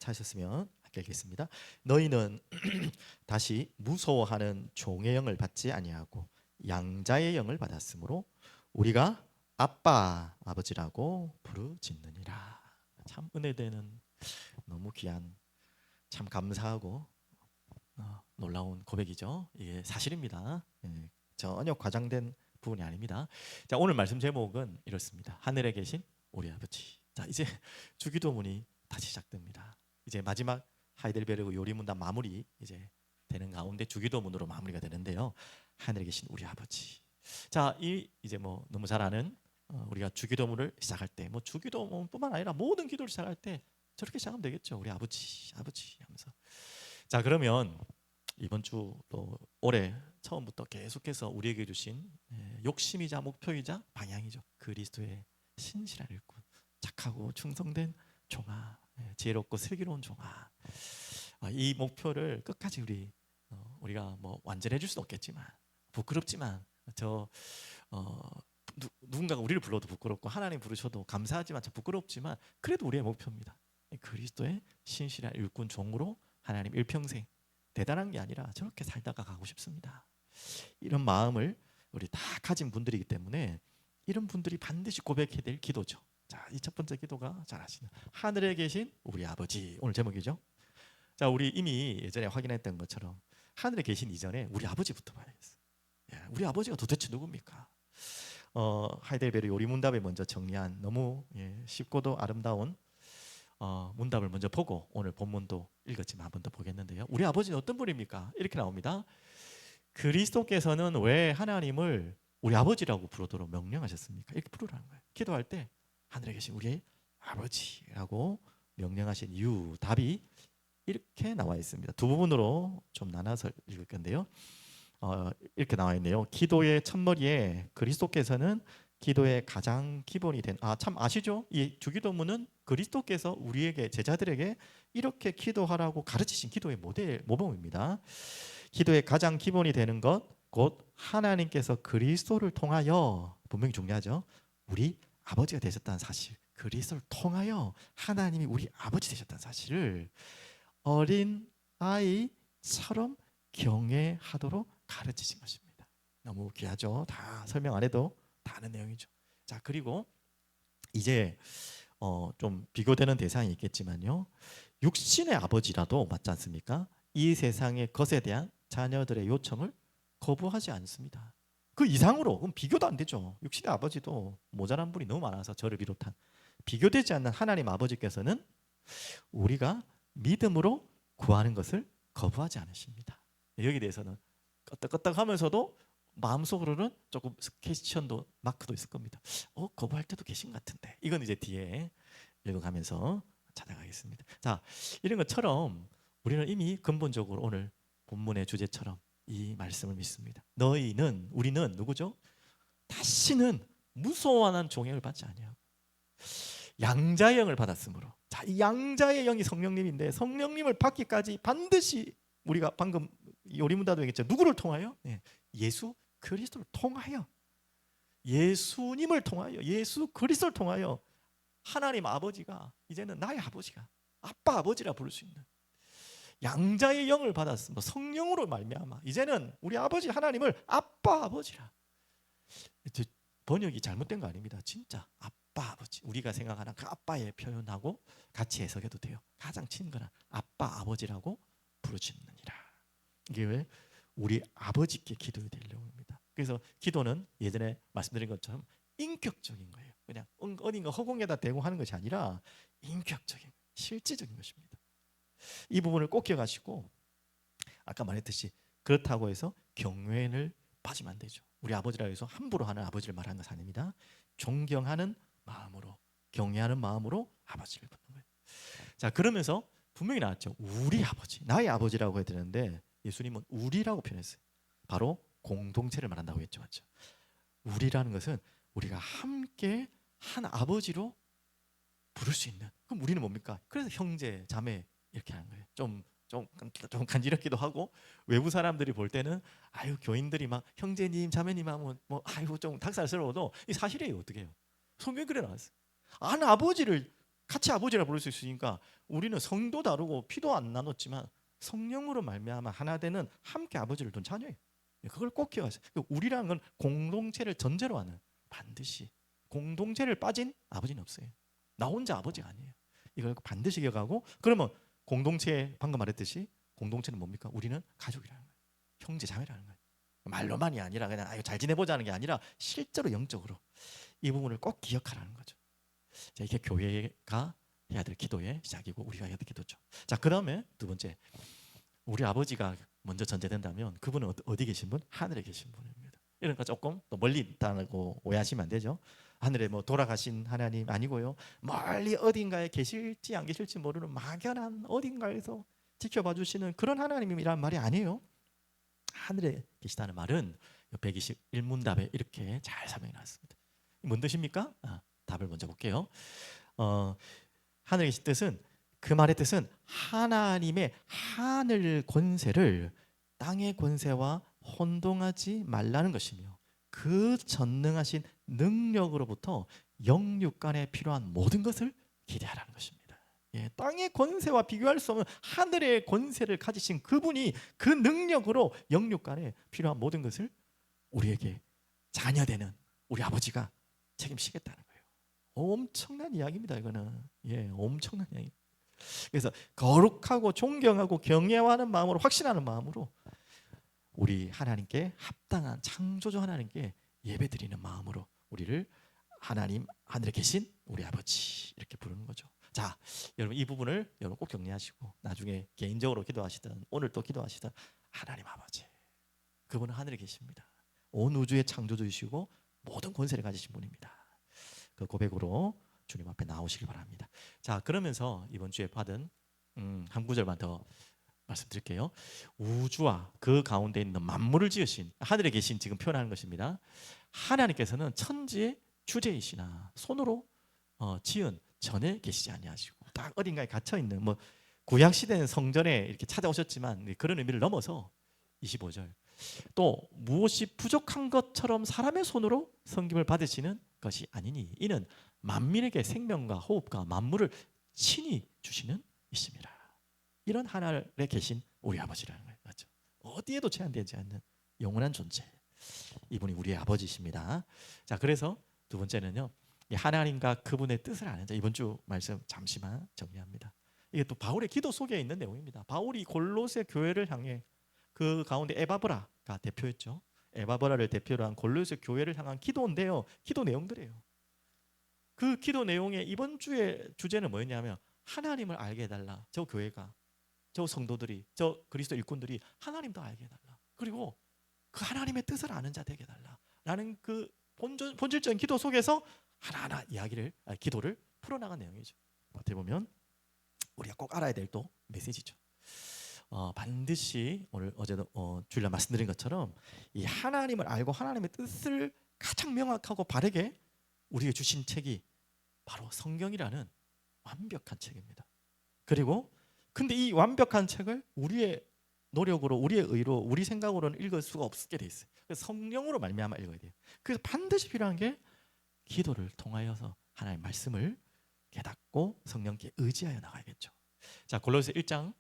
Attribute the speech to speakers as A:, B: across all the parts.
A: 찾으셨으면 읽겠습니다. 너희는 다시 무서워하는 종의 영을 받지 아니하고 양자의 영을 받았으므로 우리가 아빠 아버지라고 부르짖느니라. 참 은혜되는 너무 귀한 참 감사하고 놀라운 고백이죠. 이게 사실입니다. 전혀 과장된 부분이 아닙니다. 자, 오늘 말씀 제목은 이렇습니다. 하늘에 계신 우리 아버지. 자, 이제 주기도문이 다시 시작됩니다. 이제 마지막 하이델베르그 요리문답 마무리 이제 되는 가운데 주기도문으로 마무리가 되는데요. 하늘에 계신 우리 아버지. 자, 이제 뭐 너무 잘 아는 우리가 주기도문을 시작할 때, 뭐 주기도문뿐만 아니라 모든 기도를 시작할 때 저렇게 시작하면 되겠죠. 우리 아버지, 아버지 하면서. 자, 그러면 이번 주 또 올해 처음부터 계속해서 우리에게 주신 욕심이자 목표이자 방향이죠. 그리스도의 신실한 일꾼, 착하고 충성된 종아, 지혜롭고 슬기로운 종아. 이 목표를 끝까지 우리가 뭐 완전해 줄 수는 없겠지만, 부끄럽지만 누군가가 우리를 불러도 부끄럽고 하나님 부르셔도 감사하지만 참 부끄럽지만 그래도 우리의 목표입니다. 그리스도의 신실한 일꾼 종으로 하나님 일평생 대단한 게 아니라 저렇게 살다가 가고 싶습니다. 이런 마음을 우리 다 가진 분들이기 때문에 이런 분들이 반드시 고백해야 될 기도죠. 자, 이 첫 번째 기도가 잘 아시는 하늘에 계신 우리 아버지, 오늘 제목이죠. 자, 우리 이미 예전에 확인했던 것처럼 하늘에 계신 이전에 우리 아버지부터 봐야겠어요. 우리 아버지가 도대체 누굽니까? 하이델베르 요리문답에 먼저 정리한 너무 쉽고도 아름다운 문답을 먼저 보고 오늘 본문도 읽었지만 한 번 더 보겠는데요. 우리 아버지는 어떤 분입니까? 이렇게 나옵니다. 그리스도께서는 왜 하나님을 우리 아버지라고 부르도록 명령하셨습니까? 이렇게 부르라는 거예요. 기도할 때 하늘에 계신 우리 아버지라고 명령하신 이유, 답이 이렇게 나와 있습니다. 두 부분으로 좀 나눠서 읽을 건데요. 이렇게 나와 있네요. 기도의 첫머리에 그리스도께서는 기도의 가장 기본이 된 참 아시죠? 이 주기도문은 그리스도께서 우리에게 제자들에게 이렇게 기도하라고 가르치신 기도의 모범입니다. 기도의 가장 기본이 되는 것 곧 하나님께서 그리스도를 통하여 분명히 중요하죠. 우리 아버지가 되셨다는 사실, 그리스도를 통하여 하나님이 우리 아버지 되셨다는 사실을 어린 아이처럼 경외하도록 가르치신 것입니다. 너무 귀하죠. 다 설명 안 해도 다 아는 내용이죠. 자, 그리고 이제 좀 비교되는 대상이 있겠지만요. 육신의 아버지라도 맞지 않습니까? 이 세상의 것에 대한 자녀들의 요청을 거부하지 않습니다. 그 이상으로 그럼 비교도 안 되죠. 육신의 아버지도 모자란 분이 너무 많아서 저를 비롯한 비교되지 않는 하나님 아버지께서는 우리가 믿음으로 구하는 것을 거부하지 않으십니다. 여기에 대해서는 끄떡끄떡하면서도 마음속으로는 조금 퀘스천도 마크도 있을 겁니다. 거부할 때도 계신 것 같은데. 이건 이제 뒤에 읽어가면서 찾아가겠습니다. 자, 이런 것처럼 우리는 이미 근본적으로 오늘 본문의 주제처럼 이 말씀을 믿습니다. 우리는 누구죠? 다시는 무서워하는 종행을 받지 아니하고 양자의 영을 받았으므로. 자, 이 양자의 영이 성령님인데 성령님을 받기까지 반드시 우리가 방금 요리문답도 얘기했죠. 누구를 통하여? 예수 그리스도를 통하여, 예수님을 통하여, 예수 그리스도를 통하여 하나님 아버지가 이제는 나의 아버지가 아빠 아버지라 부를 수 있는 양자의 영을 받았습니다. 성령으로 말미암아 이제는 우리 아버지 하나님을 아빠 아버지라. 번역이 잘못된 거 아닙니다. 진짜 아빠 아버지, 우리가 생각하는 그 아빠의 표현하고 같이 해석해도 돼요. 가장 친근한 아빠 아버지라고 부르짖느니라. 이게 왜 우리 아버지께 기도해야 될 내용입니다. 그래서 기도는 예전에 말씀드린 것처럼 인격적인 거예요. 그냥 어딘가 허공에다 대고 하는 것이 아니라 인격적인, 실질적인 것입니다. 이 부분을 꼭 기억하시고, 아까 말했듯이 그렇다고 해서 경외를 빠지면 안 되죠. 우리 아버지라 해서 함부로 하는 아버지를 말하는 것이 아닙니다. 존경하는 마음으로, 경외하는 마음으로 아버지를 부르는 거예요. 자, 그러면서 분명히 나왔죠. 우리 아버지, 나의 아버지라고 해야 되는데 예수님은 우리라고 표현했어요. 바로 공동체를 말한다고 했죠. 맞죠? 우리라는 것은 우리가 함께 한 아버지로 부를 수 있는. 그럼 우리는 뭡니까? 그래서 형제, 자매 이렇게 하는 거예요. 좀 간지럽기도 하고, 외부 사람들이 볼 때는 아유, 교인들이 막 형제님, 자매님 하면 뭐 아유 좀 닭살스러워도 이 사실이에요. 어떻게 해요? 성경에 그래 나왔어요. 한 아버지를 같이 아버지라 부를 수 있으니까 우리는 성도 다르고 피도 안 나눴지만 성령으로 말미암아 하나 되는 함께 아버지를 둔 자녀예요. 그걸 꼭 기억하세요. 우리라는 건 공동체를 전제로 하는, 반드시 공동체를 빠진 아버지는 없어요. 나 혼자 아버지가 아니에요. 이걸 반드시 기억하고, 그러면 공동체, 방금 말했듯이 공동체는 뭡니까? 우리는 가족이라는 거예요. 형제 자매라는 거예요. 말로만이 아니라 그냥 잘 지내보자는 게 아니라 실제로 영적으로 이 부분을 꼭 기억하라는 거죠. 자, 이게 교회가 해야 될 기도의 시작이고 우리가 해야 될 기도죠. 자, 그 다음에 두 번째, 우리 아버지가 먼저 전제된다면 그분은 어디 계신 분? 하늘에 계신 분입니다. 이러니까 조금 또 멀리 있다고 오해하시면 안 되죠. 하늘에 뭐 돌아가신 하나님 아니고요, 멀리 어딘가에 계실지 안 계실지 모르는 막연한 어딘가에서 지켜봐 주시는 그런 하나님이란 말이 아니에요. 하늘에 계시다는 말은 121문답에 이렇게 잘 설명해 놨습니다. 뭔 뜻입니까? 답을 먼저 볼게요. 하늘에 계신 뜻은, 그 말의 뜻은 하나님의 하늘 권세를 땅의 권세와 혼동하지 말라는 것이며, 그 전능하신 능력으로부터 영육간에 필요한 모든 것을 기대하라는 것입니다. 예, 땅의 권세와 비교할 수 없는 하늘의 권세를 가지신 그분이 그 능력으로 영육간에 필요한 모든 것을 우리에게 자녀되는 우리 아버지가 책임지겠다는 거예요. 엄청난 이야기입니다. 이거는 엄청난 이야기. 그래서 거룩하고 존경하고 경외하는 마음으로, 확신하는 마음으로 우리 하나님께 합당한 창조주 하나님께 예배드리는 마음으로 우리를 하나님, 하늘에 계신 우리 아버지 이렇게 부르는 거죠. 자, 여러분 이 부분을 여러분 꼭 정리하시고 나중에 개인적으로 기도하시든 오늘 또 기도하시든, 하나님 아버지, 그분은 하늘에 계십니다. 온 우주의 창조주이시고 모든 권세를 가지신 분입니다. 그 고백으로 주님 앞에 나오시길 바랍니다. 자, 그러면서 이번 주에 받은 한 구절만 더 말씀드릴게요. 우주와 그 가운데 있는 만물을 지으신, 하늘에 계신 지금 표현하는 것입니다. 하나님께서는 천지의 주재이시나 손으로 지은 전에 계시지 아니하시고, 딱 어딘가에 갇혀 있는, 뭐 구약 시대는 성전에 이렇게 찾아오셨지만 그런 의미를 넘어서 25절, 또 무엇이 부족한 것처럼 사람의 손으로 섬김을 받으시는 것이 아니니 이는 만민에게 생명과 호흡과 만물을 친히 주시는 이십니다. 이런 하늘에 계신 우리 아버지라는 거예요. 맞죠? 어디에도 제한되지 않는 영원한 존재, 이분이 우리의 아버지십니다. 자, 그래서 두 번째는요, 하나님과 그분의 뜻을 아는 자. 이번 주 말씀 잠시만 정리합니다. 이게 또 바울의 기도 속에 있는 내용입니다. 바울이 골로새 교회를 향해, 그 가운데 에바브라가 대표였죠. 에바브라를 대표로 한 골로새 교회를 향한 기도인데요, 기도 내용들이에요. 그 기도 내용의 이번 주의 주제는 뭐였냐면, 하나님을 알게 해달라. 저 교회가, 저 성도들이, 저 그리스도 일꾼들이 하나님도 알게 해달라. 그리고 그 하나님의 뜻을 아는 자 되게 해달라 라는 그 본질적인 기도 속에서 하나하나 기도를 풀어나간 내용이죠. 어떻게 보면 우리가 꼭 알아야 될 또 메시지죠. 반드시 어제도 주일날 말씀드린 것처럼 이 하나님을 알고 하나님의 뜻을 가장 명확하고 바르게 우리에게 주신 책이 바로 성경이라는 완벽한 책입니다. 그리고 근데 이 완벽한 책을 우리의 노력으로, 우리의 의로, 우리 생각으로는 읽을 수가 없게 돼 있어요. 그래서 성령으로 말미암아 읽어야 돼요. 그래서 반드시 필요한 게 기도를 통하여서 하나님의 말씀을 깨닫고 성령께 의지하여 나가야겠죠. 자, 골로새 1장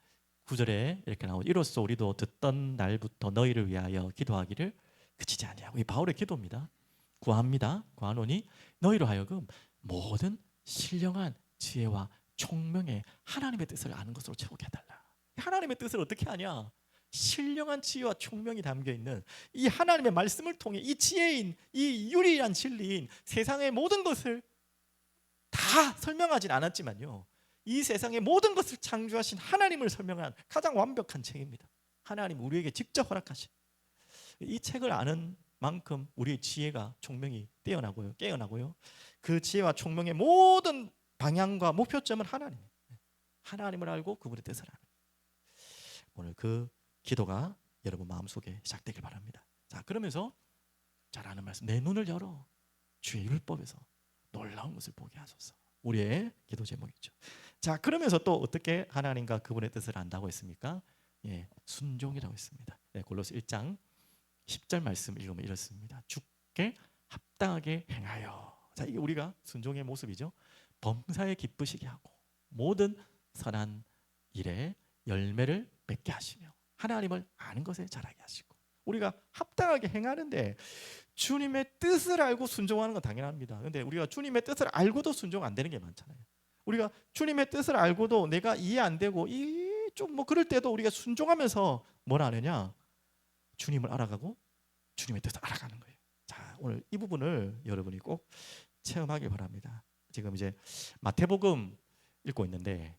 A: 9절에 이렇게 나오죠. 이로써 우리도 듣던 날부터 너희를 위하여 기도하기를 그치지 아니하고, 이 바울의 기도입니다. 구합니다. 구하노니 너희로 하여금 모든 신령한 지혜와 총명의 하나님의 뜻을 아는 것으로 채우게 해달라. 하나님의 뜻을 어떻게 아냐? 신령한 지혜와 총명이 담겨있는 이 하나님의 말씀을 통해 이 지혜인, 이 유일한 진리인 세상의 모든 것을 다 설명하진 않았지만요, 이 세상의 모든 것을 창조하신 하나님을 설명한 가장 완벽한 책입니다. 하나님 우리에게 직접 허락하신 이 책을 아는 만큼 우리의 지혜가, 총명이 뛰어나고요, 깨어나고요, 그 지혜와 총명의 모든 방향과 목표점은 하나님을 알고 그분의 뜻을 아는, 오늘 그 기도가 여러분 마음속에 시작되길 바랍니다. 자, 그러면서 잘 아는 말씀, 내 눈을 열어 주의 율법에서 놀라운 것을 보게 하소서, 우리의 기도 제목이죠. 자, 그러면서 또 어떻게 하나님과 그분의 뜻을 안다고 했습니까? 순종이라고 했습니다. 골로새 1장 10절 말씀 읽으면 이렇습니다. 주께 합당하게 행하여. 자, 이게 우리가 순종의 모습이죠. 범사에 기쁘시게 하고 모든 선한 일에 열매를 맺게 하시며 하나님을 아는 것에 자라게 하시고. 우리가 합당하게 행하는데 주님의 뜻을 알고 순종하는 건 당연합니다. 근데 우리가 주님의 뜻을 알고도 순종 안 되는 게 많잖아요. 우리가 주님의 뜻을 알고도 내가 이해 안 되고 좀 뭐 그럴 때도 우리가 순종하면서 뭘 하느냐? 주님을 알아가고 주님의 뜻을 알아가는 거예요. 자, 오늘 이 부분을 여러분이 꼭 체험하길 바랍니다. 지금 이제 마태복음 읽고 있는데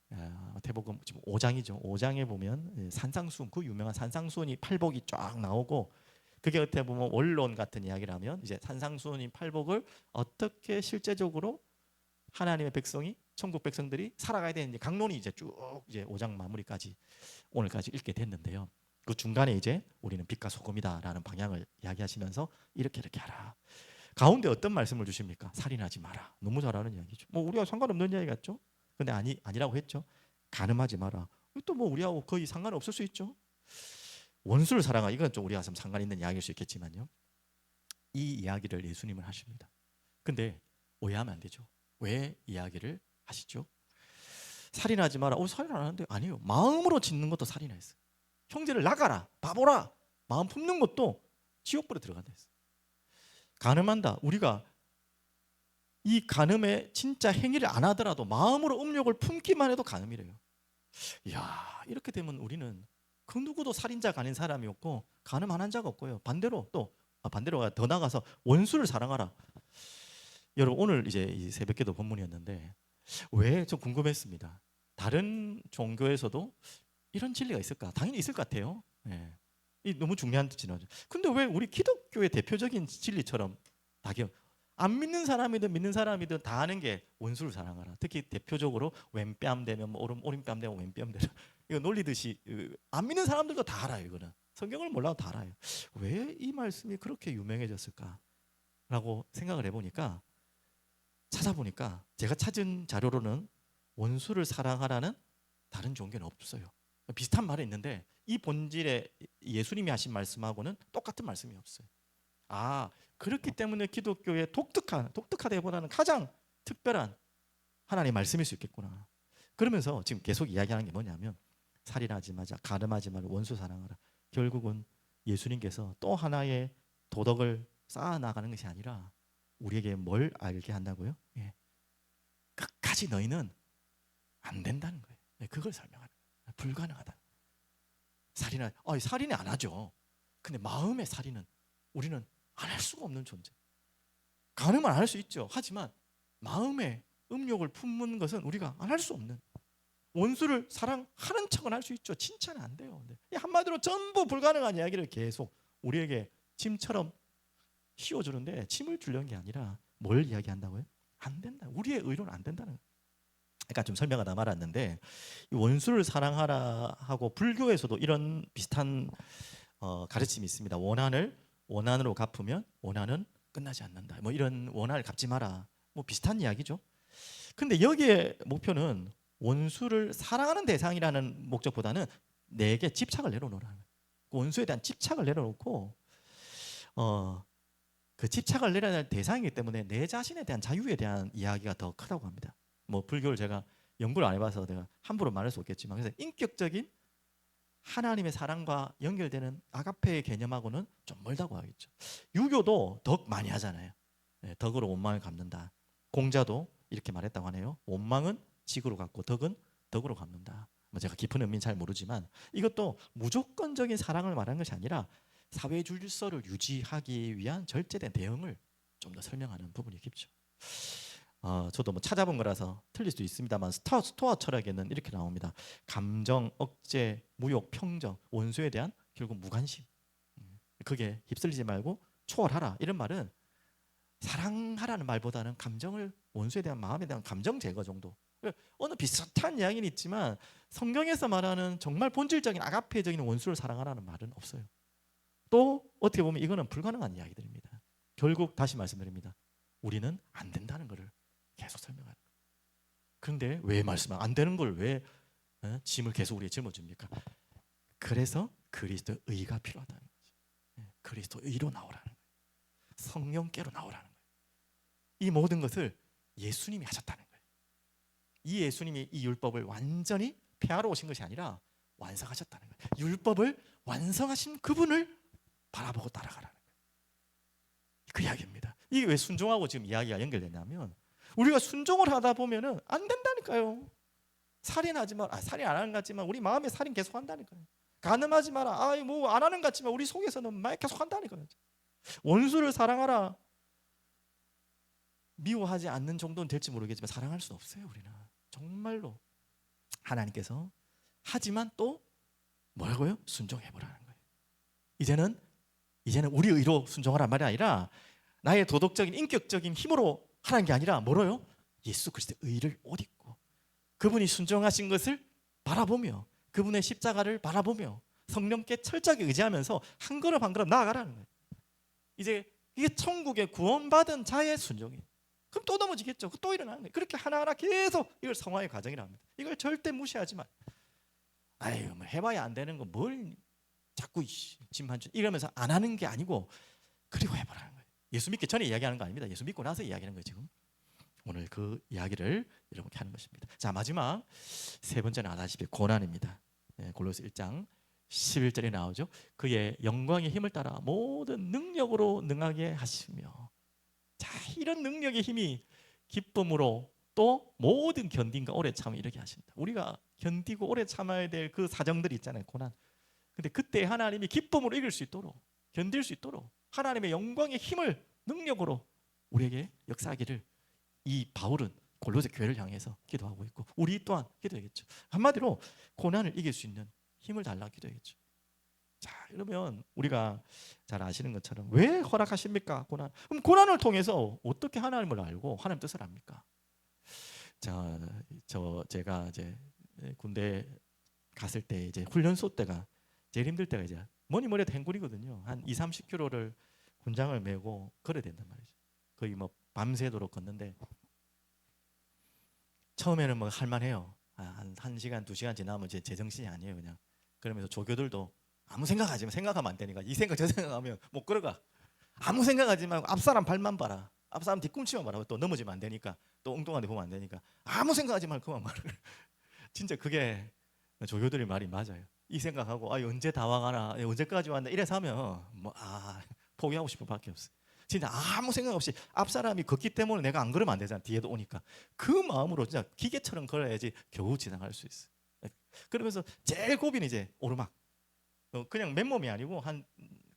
A: 마태복음 지금 5장이죠. 5장에 보면 산상수훈, 그 유명한 산상수훈이 팔복이 쫙 나오고, 그게 어떻게 보면 원론 같은 이야기를 하면 이제 산상수훈인 팔복을 어떻게 실제적으로 하나님의 백성이, 천국 백성들이 살아가야 되는지 강론이 이제 쭉 이제 5장 마무리까지 오늘까지 읽게 됐는데요. 그 중간에 이제 우리는 빛과 소금이다라는 방향을 이야기하시면서 이렇게 하라. 가운데 어떤 말씀을 주십니까? 살인하지 마라. 너무 잘하는 이야기죠. 뭐 우리가 상관없는 이야기 같죠? 근데 아니라고 했죠. 간음하지 마라. 또 뭐 우리하고 거의 상관없을 수 있죠. 원수를 사랑하. 이건 좀 우리가 좀 상관 있는 이야기일 수 있겠지만요. 이 이야기를 예수님은 하십니다. 근데 오해하면 안 되죠. 왜 이야기를 하시죠? 살인하지 마라. 살인 안 하는데 아니에요. 마음으로 짓는 것도 살인을 했어요. 형제를 나가라, 바보라. 마음 품는 것도 지옥불에 들어간다 했어요. 간음한다. 우리가 이 간음의 진짜 행위를 안 하더라도 마음으로 음욕을 품기만 해도 간음이래요. 이야, 이렇게 되면 우리는 그 누구도 살인자가 아닌 사람이 없고 간음 안 한 자가 없고요. 반대로 반대로 더 나가서 원수를 사랑하라. 여러분, 오늘 이제 이 새벽기도 본문이었는데 왜 좀 궁금했습니다. 다른 종교에서도 이런 진리가 있을까? 당연히 있을 것 같아요. 예. 이 너무 중요한 진리죠. 근데 왜 우리 기독교의 대표적인 진리처럼 안 믿는 사람이든 믿는 사람이든 다 아는 게 원수를 사랑하라. 특히 대표적으로 왼뺨 되면 뭐 오른뺨 되면 왼뺨 되라. 이거 놀리듯이 안 믿는 사람들도 다 알아요. 이거는 성경을 몰라도 다 알아요. 왜 이 말씀이 그렇게 유명해졌을까라고 생각을 해보니까, 찾아보니까 제가 찾은 자료로는 원수를 사랑하라는 다른 종교는 없어요. 비슷한 말이 있는데 이 본질에 예수님이 하신 말씀하고는 똑같은 말씀이 없어요. 그렇기 때문에 기독교의 독특하다기보다는 가장 특별한 하나님의 말씀일 수 있겠구나. 그러면서 지금 계속 이야기하는 게 뭐냐면, 살인하지 마자, 간음하지 말고 원수 사랑하라. 결국은 예수님께서 또 하나의 도덕을 쌓아 나가는 것이 아니라 우리에게 뭘 알게 한다고요? 끝까지 너희는 안 된다는 거예요. 그걸 설명하는 거예요. 불가능하다. 살인이 안 하죠. 근데 마음의 살인은 우리는 안 할 수가 없는 존재. 간음은 안 할 수 있죠. 하지만 마음의 음욕을 품는 것은 우리가 안 할 수 없는. 원수를 사랑하는 척은 할 수 있죠. 칭찬은 안 돼요. 한마디로 전부 불가능한 이야기를 계속 우리에게 침처럼 씌워주는데, 침을 주려는 게 아니라 뭘 이야기한다고요? 안 된다. 우리의 의로는 안 된다는 거예요. 그러니까 좀 설명하다 말았는데, 원수를 사랑하라 하고 불교에서도 이런 비슷한 가르침이 있습니다. 원한으로 갚으면 원한은 끝나지 않는다. 뭐 이런 원한을 갚지 마라. 뭐 비슷한 이야기죠. 근데 여기에 목표는 원수를 사랑하는 대상이라는 목적보다는 내게 집착을 내려놓으라는 거예요. 원수에 대한 집착을 내려놓고 그 집착을 내려야 할 대상이기 때문에 내 자신에 대한 자유에 대한 이야기가 더 크다고 합니다. 뭐 불교를 제가 연구를 안 해봐서 내가 함부로 말할 수 없겠지만, 그래서 인격적인 하나님의 사랑과 연결되는 아가페의 개념하고는 좀 멀다고 하겠죠. 유교도 덕 많이 하잖아요. 덕으로 원망을 갚는다. 공자도 이렇게 말했다고 하네요. 원망은 직으로 갚고 덕은 덕으로 갚는다. 뭐 제가 깊은 의미는 잘 모르지만 이것도 무조건적인 사랑을 말하는 것이 아니라 사회 질서를 유지하기 위한 절제된 대응을 좀 더 설명하는 부분이 깊죠. 저도 뭐 찾아본 거라서 틀릴 수도 있습니다만 스토아 철학에는 이렇게 나옵니다. 감정, 억제, 무욕, 평정, 원수에 대한 결국 무관심. 그게 휩쓸리지 말고 초월하라. 이런 말은 사랑하라는 말보다는 원수에 대한 마음에 대한 감정 제거 정도. 어느 비슷한 이야기는 있지만 성경에서 말하는 정말 본질적인 아가페적인 원수를 사랑하라는 말은 없어요. 또 어떻게 보면 이거는 불가능한 이야기들입니다. 결국 다시 말씀드립니다. 우리는 안 된다는 것을 계속 설명하는 거예요. 그런데 왜 말씀 안 되는 걸 왜 짐을 계속 우리에 짊어집니까? 그래서 그리스도의 의가 필요하다는 거죠. 그리스도 의로 나오라는 거예요. 성령께로 나오라는 거예요. 이 모든 것을 예수님이 하셨다는 거예요. 이 예수님이 이 율법을 완전히 폐하러 오신 것이 아니라 완성하셨다는 거예요. 율법을 완성하신 그분을 바라보고 따라가라는 거예요. 그 이야기입니다. 이게 왜 순종하고 지금 이야기가 연결되냐면 우리가 순종을 하다 보면은 안 된다니까요. 살인하지 마라. 살인 안 하는 것 같지만 우리 마음에 살인 계속 한다니까요. 간음하지 마라. 뭐 안 하는 것 같지만 우리 속에서는 막 계속 한다니까요. 원수를 사랑하라. 미워하지 않는 정도는 될지 모르겠지만 사랑할 수 없어요. 우리는 정말로 하나님께서 하지만 또 뭐라고요? 순종해보라는 거예요. 이제는 우리 의로 순종하란 말이 아니라 나의 도덕적인 인격적인 힘으로 하는 게 아니라 뭐로요? 예수 그리스도의 의를 옷 입고 그분이 순종하신 것을 바라보며 그분의 십자가를 바라보며 성령께 철저하게 의지하면서 한 걸음 한 걸음 나아가라는 거예요. 이제 이게 천국에 구원받은 자의 순종이에요. 그럼 또 넘어지겠죠. 또 일어나는 거예요. 그렇게 하나하나 계속 이걸 성화의 과정이라고 합니다. 이걸 절대 무시하지 마. 아유, 뭐 해봐야 안 되는 거 뭘 자꾸 짐한줄 이러면서 안 하는 게 아니고 그리고 해보라는 거예요. 예수 믿기 전에 이야기하는 거 아닙니다. 예수 믿고 나서 이야기하는 거예요. 지금 오늘 그 이야기를 여러분께 하는 것입니다. 자, 마지막 세 번째는 아다시피 고난입니다. 골로새 1장 11절에 나오죠. 그의 영광의 힘을 따라 모든 능력으로 능하게 하시며, 자, 이런 능력의 힘이 기쁨으로 또 모든 견딘과 오래 참아 이렇게 하신다. 우리가 견디고 오래 참아야 될 그 사정들이 있잖아요. 고난. 근데 그때 하나님이 기쁨으로 이길 수 있도록 견딜 수 있도록 하나님의 영광의 힘을 능력으로 우리에게 역사하기를 이 바울은 골로새 교회를 향해서 기도하고 있고 우리 또한 기도하겠죠. 한마디로 고난을 이길 수 있는 힘을 달라고 기도하겠죠. 자, 그러면 우리가 잘 아시는 것처럼 왜 허락하십니까? 고난. 그럼 고난을 통해서 어떻게 하나님을 알고 하나님 뜻을 압니까? 자, 제가 이제 군대 갔을 때 이제 훈련소 때가 제일 힘들 때가 이제 뭐니 해도 행군이거든요. 한 20-30km를 군장을 메고 걸어야 된단 말이죠. 거의 뭐 밤새도록 걷는데 처음에는 뭐 할만해요. 한 1시간 2시간 지나면 제 제정신이 아니에요. 그냥 그러면서 조교들도 아무 생각하지 마. 생각하면 안 되니까 이 생각 저 생각하면 못 걸어가. 아무 생각하지 말고 앞사람 발만 봐라. 앞사람 뒤꿈치만 봐라. 또 넘어지면 안 되니까 또 엉뚱한 데 보면 안 되니까 아무 생각하지 말고 그만 말을. 진짜 그게 조교들의 말이 맞아요. 이 생각하고 언제 다 와가나 언제까지 왔나 이래서 하면 포기하고 싶을 밖에 없어요. 진짜 아무 생각 없이 앞사람이 걷기 때문에 내가 안 걸으면 안 되잖아. 뒤에도 오니까 그 마음으로 진짜 기계처럼 걸어야지 겨우 지나갈 수 있어. 그러면서 제일 고비는 이제 오르막. 그냥 맨몸이 아니고 한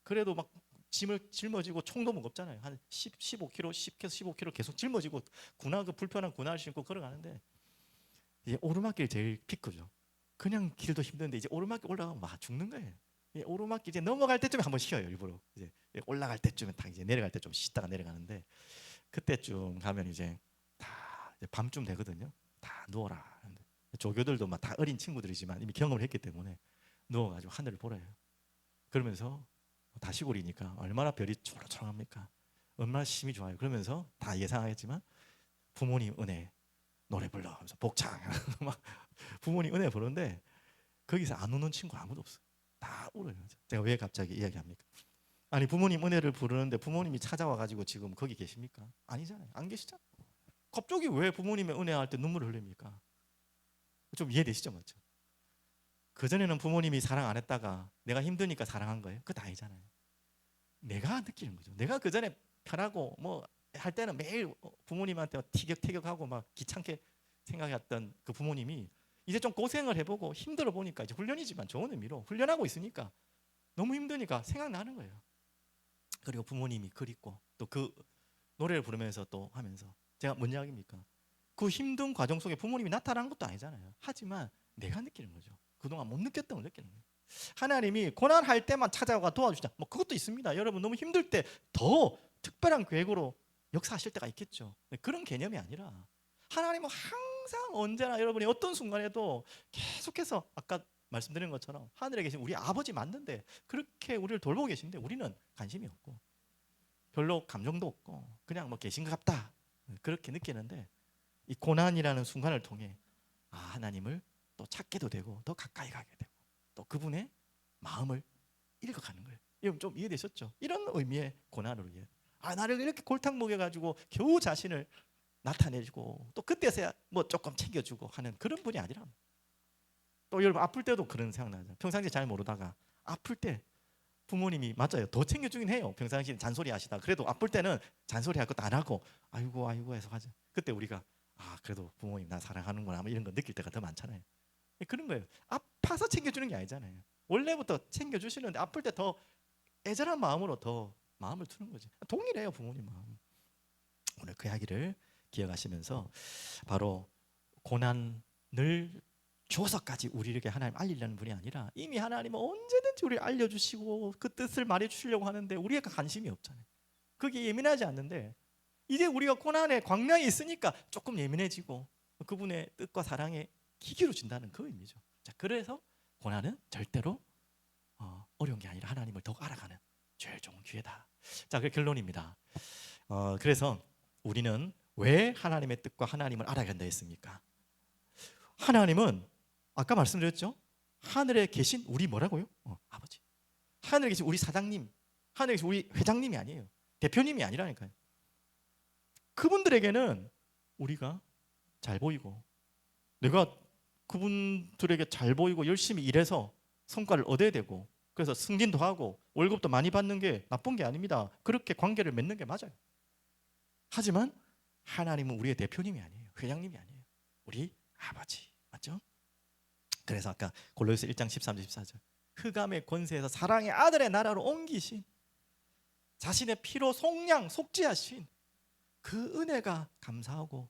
A: 그래도 막 짐을 짊어지고 총도 무겁잖아요. 한 15kg, 10kg, 15kg 계속 짊어지고 그 불편한 군화를 신고 걸어가는데 이제 오르막길 제일 피크죠. 그냥 길도 힘든데 이제 오르막길 올라가면 막 죽는 거예요. 오르막길 이제 넘어갈 때쯤에 한번 쉬어요. 일부러 이제 올라갈 때쯤에 딱 이제 내려갈 때 좀 쉬다가 내려가는데 그때쯤 가면 이제 다 이제 밤쯤 되거든요. 다 누워라. 조교들도 막 다 어린 친구들이지만 이미 경험을 했기 때문에 누워가지고 하늘을 보래요. 그러면서 다 시골이니까 얼마나 별이 초록초록합니까? 얼마나 힘이 좋아요. 그러면서 다 예상하겠지만 부모님 은혜 노래 불러 하면서 복창 막 부모님 은혜 부르는데 거기서 안 우는 친구 아무도 없어요. 다 울어요. 제가 왜 갑자기 이야기합니까? 아니 부모님 은혜를 부르는데 부모님이 찾아와가지고 지금 거기 계십니까? 아니잖아요. 안 계시잖아요. 갑자기 왜 부모님의 은혜할 때 눈물을 흘립니까? 좀 이해되시죠? 맞죠? 그전에는 부모님이 사랑 안 했다가 내가 힘드니까 사랑한 거예요? 그거 아니잖아요. 내가 느끼는 거죠. 내가 그전에 편하고 뭐 할 때는 매일 부모님한테 티격태격하고 막 귀찮게 생각했던 그 부모님이 이제 좀 고생을 해보고 힘들어 보니까 이제 훈련이지만 좋은 의미로 훈련하고 있으니까 너무 힘드니까 생각나는 거예요. 그리고 부모님이 그립고 또 그 노래를 부르면서 또 하면서 제가 뭔 이야기입니까? 그 힘든 과정 속에 부모님이 나타난 것도 아니잖아요. 하지만 내가 느끼는 거죠. 그동안 못 느꼈던 걸 느끼는 거예요. 하나님이 고난할 때만 찾아와 도와주시자. 뭐 그것도 있습니다. 여러분 너무 힘들 때 더 특별한 계획으로 역사하실 때가 있겠죠. 그런 개념이 아니라 하나님은 항상 언제나 여러분이 어떤 순간에도 계속해서 아까 말씀드린 것처럼 하늘에 계신 우리 아버지 맞는데 그렇게 우리를 돌보고 계신데 우리는 관심이 없고 별로 감정도 없고 그냥 뭐 계신 것 같다 그렇게 느끼는데 이 고난이라는 순간을 통해 하나님을 또 찾게도 되고 더 가까이 가게 되고 또 그분의 마음을 읽어가는 거예요. 여러분 좀 이해되셨죠? 이런 의미의 고난으로 나를 이렇게 골탕 먹여가지고 겨우 자신을 나타내주고 또 그때서야 뭐 조금 챙겨주고 하는 그런 분이 아니라. 또 여러분 아플 때도 그런 생각나죠. 평상시에 잘 모르다가 아플 때 부모님이 맞아요. 더 챙겨주긴 해요. 평상시에 잔소리 하시다. 그래도 아플 때는 잔소리 할 것도 안 하고 아이고 아이고 해서 하죠. 그때 우리가 그래도 부모님 나 사랑하는구나 이런 거 느낄 때가 더 많잖아요. 그런 거예요. 아파서 챙겨주는 게 아니잖아요. 원래부터 챙겨주시는데 아플 때 더 애절한 마음으로 더 마음을 두는 거지. 동일해요 부모님 마음. 오늘 그 이야기를 기억하시면서 바로 고난을 줘서까지 우리에게 하나님 알리려는 분이 아니라 이미 하나님은 언제든지 우리를 알려주시고 그 뜻을 말해주시려고 하는데 우리가 관심이 없잖아요. 그게 예민하지 않는데 이제 우리가 고난의 광량이 있으니까 조금 예민해지고 그분의 뜻과 사랑에 귀 기울여진다는 그 의미죠. 자, 그래서 고난은 절대로 어려운 게 아니라 하나님을 더욱 알아가는 제일 좋은 기회다. 자, 그 결론입니다. 그래서 우리는 왜 하나님의 뜻과 하나님을 알아야 한다 했습니까? 하나님은 아까 말씀드렸죠. 하늘에 계신 우리 뭐라고요? 아버지. 하늘에 계신 우리 사장님, 하늘에 계신 우리 회장님이 아니에요. 대표님이 아니라니까요. 그분들에게는 우리가 잘 보이고 내가 그분들에게 잘 보이고 열심히 일해서 성과를 얻어야 되고 그래서 승진도 하고 월급도 많이 받는 게 나쁜 게 아닙니다. 그렇게 관계를 맺는 게 맞아요. 하지만 하나님은 우리의 대표님이 아니에요. 회장님이 아니에요. 우리 아버지. 맞죠? 그래서 아까 골로새서 1장 13절 14절 흑암의 권세에서 사랑의 아들의 나라로 옮기신 자신의 피로 속량 속죄하신 그 은혜가 감사하고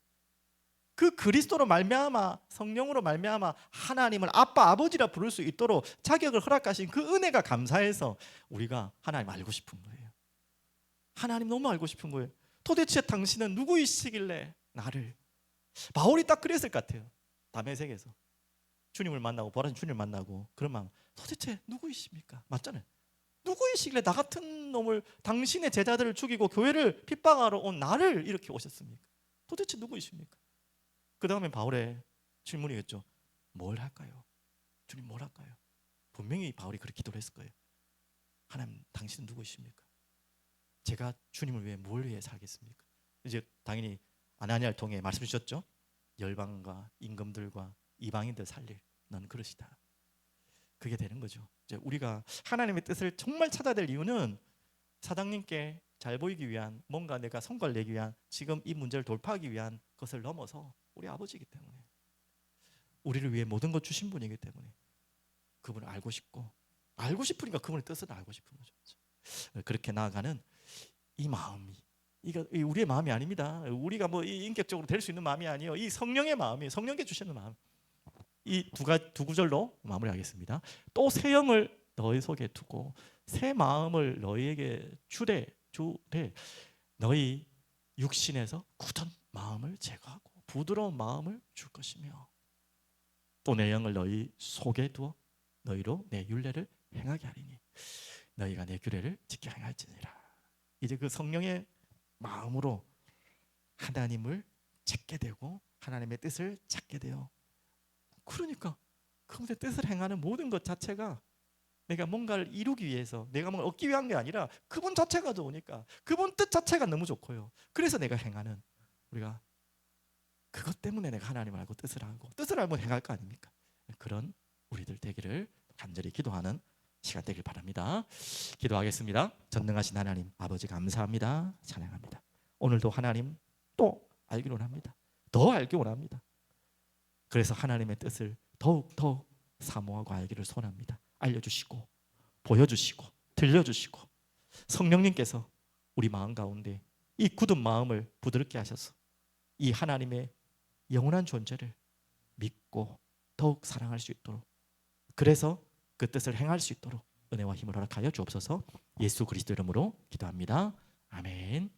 A: 그 그리스도로 말미암아 성령으로 말미암아 하나님을 아빠 아버지라 부를 수 있도록 자격을 허락하신 그 은혜가 감사해서 우리가 하나님 알고 싶은 거예요. 하나님 너무 알고 싶은 거예요. 도대체 당신은 누구이시길래 나를. 바울이 딱 그랬을 것 같아요. 다메섹에서 주님을 만나고 보라신 주님을 만나고 그런 마음 도대체 누구이십니까? 맞잖아요. 누구이시길래 나 같은 놈을 당신의 제자들을 죽이고 교회를 핍박하러 온 나를 이렇게 오셨습니까? 도대체 누구이십니까? 그 다음에 바울의 질문이겠죠. 뭘 할까요? 주님 뭘 할까요? 분명히 바울이 그렇게 기도를 했을 거예요. 하나님 당신은 누구이십니까? 제가 주님을 위해 뭘 위해 살겠습니까? 이제 당연히 아나니아를 통해 말씀 주셨죠. 열방과 임금들과 이방인들 살릴 너는 그릇이다. 그게 되는 거죠. 이제 우리가 하나님의 뜻을 정말 찾아야 될 이유는 사장님께 잘 보이기 위한 뭔가 내가 성과를 내기 위한 지금 이 문제를 돌파하기 위한 것을 넘어서 우리 아버지이기 때문에 우리를 위해 모든 것 주신 분이기 때문에 그분을 알고 싶고 알고 싶으니까 그분의 뜻을 알고 싶은 거죠. 그렇게 나아가는 이 마음이 이거 우리의 마음이 아닙니다. 우리가 뭐 인격적으로 될 수 있는 마음이 아니에요. 이 성령의 마음이에요. 성령께 주시는 마음. 이 두 구절로 마무리하겠습니다. 또 새 영을 너희 속에 두고 새 마음을 너희에게 주되 너희 육신에서 굳은 마음을 제거하고 부드러운 마음을 줄 것이며 또 내 영을 너희 속에 두어 너희로 내 율례를 행하게 하리니 너희가 내 규례를 지켜 행할지니라. 이제 그 성령의 마음으로 하나님을 찾게 되고 하나님의 뜻을 찾게 돼요. 그러니까 그분의 뜻을 행하는 모든 것 자체가 내가 뭔가를 이루기 위해서 내가 뭔가 얻기 위한 게 아니라 그분 자체가 좋으니까 그분 뜻 자체가 너무 좋고요. 그래서 내가 행하는 우리가 그것 때문에 내가 하나님을 알고 뜻을 알고 행할 거 아닙니까? 그런 우리들 되기를 간절히 기도하는 시간 되길 바랍니다. 기도하겠습니다. 전능하신 하나님 아버지 감사합니다. 찬양합니다. 오늘도 하나님 또 알기 원합니다. 더 알기 원합니다. 그래서 하나님의 뜻을 더욱 사모하고 알기를 소원합니다. 알려주시고 보여주시고 들려주시고 성령님께서 우리 마음 가운데 이 굳은 마음을 부드럽게 하셔서 이 하나님의 영원한 존재를 믿고 더욱 사랑할 수 있도록 그래서 그 뜻을 행할 수 있도록 은혜와 힘을 허락하여 주옵소서. 예수 그리스도 이름으로 기도합니다. 아멘.